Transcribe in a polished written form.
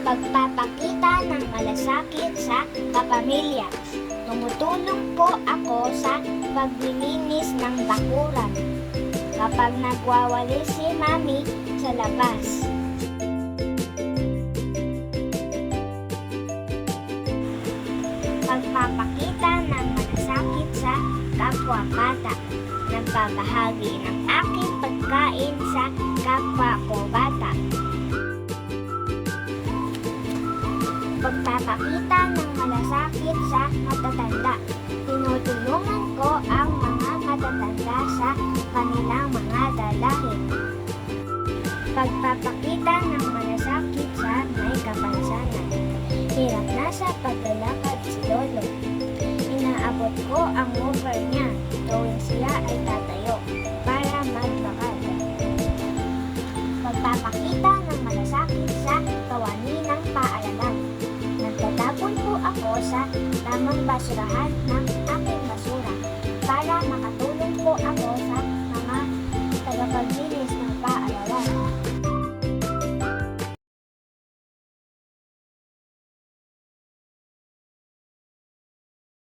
Pagpapakita ng malasakit sa kapamilya. Tumutulong po ako sa paglilinis ng bakuran kapag nagwawalis si Mami sa labas. Pagpapakita ng malasakit sa kapwa bata. Nagbabahagi ng aking pagkain sa kapwa ko bata. Pagpapakita ng malasakit sa matatanda. Tinutulungan ko ang mga matatanda sa kanilang mga dalahin. Pagpapakita ng malasakit sa may kapansanan. Hirap na sa paglalakad si Lolo. Inaabot ko ang mover niya tuwing siya ay tatayo para maglakad. Pagpapakita ng malasakit sa kawani ng paaralan. Nagtatapon po ako sa tamang basurahan ng aking basura para makatulong po ako sa mga tagapaglinis ng paaralan.